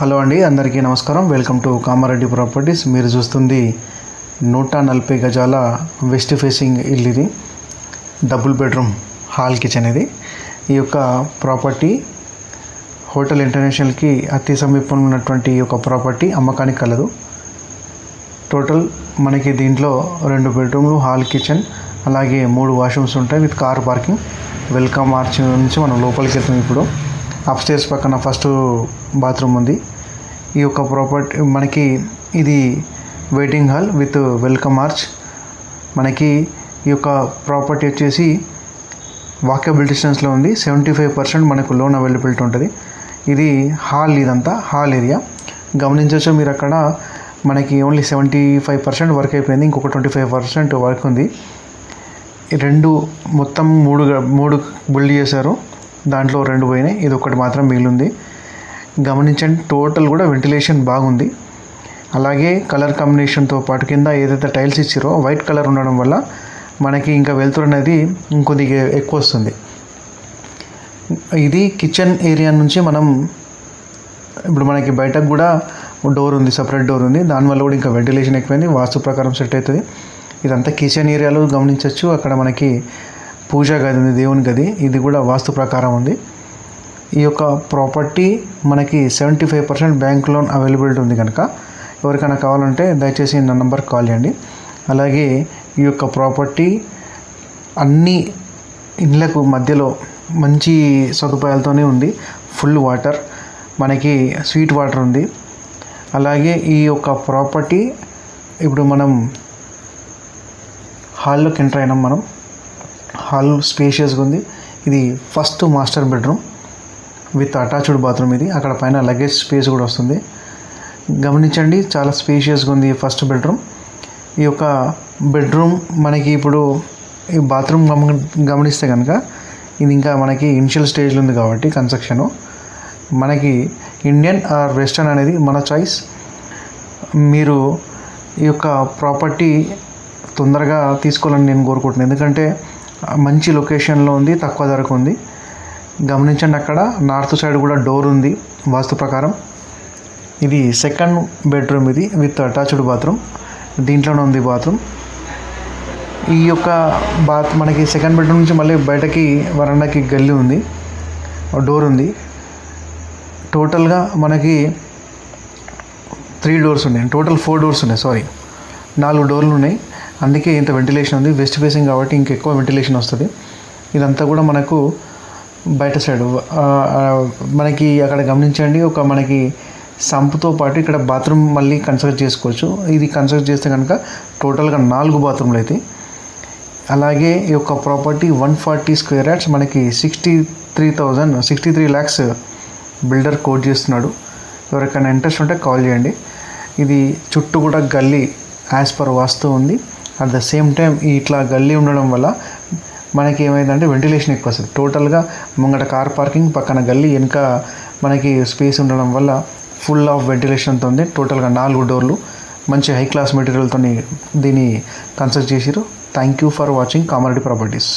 Hello అండి, అందరికీ నమస్కారం. Welcome to Kamareddy properties. మీరు చూస్తుంది 140 గజాల వెస్ట్ ఫేసింగ్ ఇల్లు. ఇది డబుల్ బెడ్రూమ్ హాల్ కిచెన్. ఇది ఈ యొక్క ప్రాపర్టీ హోటల్ ఇంటర్నేషనల్కి అతి సమీపంలో ఉన్నటువంటి ఈ యొక్క ప్రాపర్టీ అమ్మకానికి కలదు. టోటల్ మనకి దీంట్లో 2 బెడ్రూమ్లు, హాల్ కిచెన్, అలాగే 3 వాష్రూమ్స్ ఉంటాయి with car parking. Welcome arch నుంచి మనం లోపలికి వెళ్తాం. ఇప్పుడు అప్స్టేర్స్ పక్కన ఫస్ట్ బాత్రూమ్ ఉంది. ఈ యొక్క ప్రాపర్టీ మనకి ఇది waiting hall with welcome arch. మనకి ఈ యొక్క ప్రాపర్టీ వచ్చేసి వాకబుల్ డిస్టెన్స్లో ఉంది. 75% మనకు లోన్ అవైలబిలిటీ ఉంటుంది. ఇది హాల్, ఇదంతా హాల్ ఏరియా గమనించవచ్చు మీరు. అక్కడ మనకి ఓన్లీ 75% వర్క్ అయిపోయింది, ఇంకొక 25% వర్క్ ఉంది. మొత్తం మూడు బిల్డ్ చేశారు, దాంట్లో 2 పోయినాయి, ఇది ఒకటి మాత్రం మిగిలింది. గమనించండి, టోటల్ కూడా వెంటిలేషన్ బాగుంది. అలాగే కలర్ కాంబినేషన్తో పాటు కింద ఏదైతే టైల్స్ ఇచ్చారో వైట్ కలర్ ఉండడం వల్ల మనకి ఇంకా వెలుతురు అనేది ఇంకొద్దిగా ఎక్కువ వస్తుంది. ఇది కిచెన్ ఏరియా నుంచి మనం ఇప్పుడు మనకి బయటకు కూడా డోర్ ఉంది, సపరేట్ డోర్ ఉంది. దానివల్ల కూడా ఇంకా వెంటిలేషన్ ఎక్కువైంది, వాస్తు ప్రకారం సెట్ అవుతుంది. ఇదంతా కిచెన్ ఏరియాలో గమనించవచ్చు. అక్కడ మనకి పూజా గది ఉంది, దేవుని గది, ఇది కూడా వాస్తు ప్రకారం ఉంది. ఈ యొక్క ప్రాపర్టీ మనకి 75% బ్యాంక్ లోన్ అవైలబిలిటీ ఉంది. కనుక ఎవరికైనా కావాలంటే దయచేసి నా నంబర్కి కాల్ చేయండి. అలాగే ఈ యొక్క ప్రాపర్టీ అన్ని ఇళ్ళకు మధ్యలో మంచి సదుపాయాలతోనే ఉంది. ఫుల్ వాటర్, మనకి స్వీట్ వాటర్ ఉంది. అలాగే ఈ యొక్క ప్రాపర్టీ ఇప్పుడు మనం హాల్లోకి ఎంటర్ అయినాం. మనం హాల్ స్పేషియస్గా ఉంది. ఇది first master bedroom with attached bathroom. ఇది అక్కడ పైన లగేజ్ స్పేస్ కూడా వస్తుంది. గమనించండి, చాలా స్పేషియస్గా ఉంది ఫస్ట్ బెడ్రూమ్. ఈ యొక్క బెడ్రూమ్ మనకి ఇప్పుడు ఈ బాత్రూమ్ గమనిస్తే కనుక ఇది ఇంకా మనకి ఇనిషియల్ స్టేజ్లో ఉంది కాబట్టి కన్స్ట్రక్షను మనకి ఇండియన్ ఆర్ వెస్టర్న్ అనేది మన చాయిస్. మీరు ఈ యొక్క ప్రాపర్టీ తొందరగా తీసుకోవాలని నేను కోరుకుంటున్నాను, ఎందుకంటే మంచి లొకేషన్లో ఉంది, తక్కువ ధరకు ఉంది. గమనించండి, అక్కడ నార్త్ సైడ్ కూడా డోర్ ఉంది వాస్తు ప్రకారం. ఇది సెకండ్ బెడ్రూమ్, ఇది విత్ అటాచ్డ్ బాత్రూమ్. దీంట్లోనే ఉంది బాత్రూమ్. ఈ యొక్క మనకి సెకండ్ బెడ్రూమ్ నుంచి మళ్ళీ బయటకి వరండాకి గల్లీ ఉంది, డోర్ ఉంది. టోటల్గా మనకి 3 డోర్స్ ఉన్నాయి, టోటల్ 4 డోర్స్ ఉన్నాయి, 4 డోర్లు ఉన్నాయి. అందుకే ఇంత వెంటిలేషన్ ఉంది. వెస్ట్ ఫేసింగ్ కాబట్టి ఇంకెక్కువ వెంటిలేషన్ వస్తుంది. ఇదంతా కూడా మనకు బయట సైడ్ మనకి అక్కడ గమనించండి, ఒక మనకి సంపుతో పాటు ఇక్కడ బాత్రూమ్ మళ్ళీ కన్స్ట్రక్ట్ చేసుకోవచ్చు. ఇది కన్స్ట్రక్ట్ చేస్తే కనుక టోటల్గా 4 బాత్రూమ్లు అవుతాయి. అలాగే ఈ యొక్క ప్రాపర్టీ 140 స్క్వేర్ యార్డ్స్ మనకి 63 lakhs బిల్డర్ కోట్ చేస్తున్నాడు. ఎవరికైనా ఇంట్రెస్ట్ ఉంటే కాల్ చేయండి. ఇది చుట్టూ కూడా గల్లీ యాజ్ పర్ వాస్తు ఉంది. అట్ ద సేమ్ టైం ఇట్లా గల్లీ ఉండడం వల్ల మనకి ఏమైందంటే వెంటిలేషన్ ఎక్కువ వస్తుంది. టోటల్గా ముంగట కార్ పార్కింగ్, పక్కన గల్లీ, వెనుక మనకి స్పేస్ ఉండడం వల్ల ఫుల్ ఆఫ్ వెంటిలేషన్తో ఉంది. టోటల్గా 4 డోర్లు మంచి హై క్లాస్ మెటీరియల్తో దీన్ని కన్స్ట్రక్ట్ చేసిరు. Thank you for watching Kamareddy properties.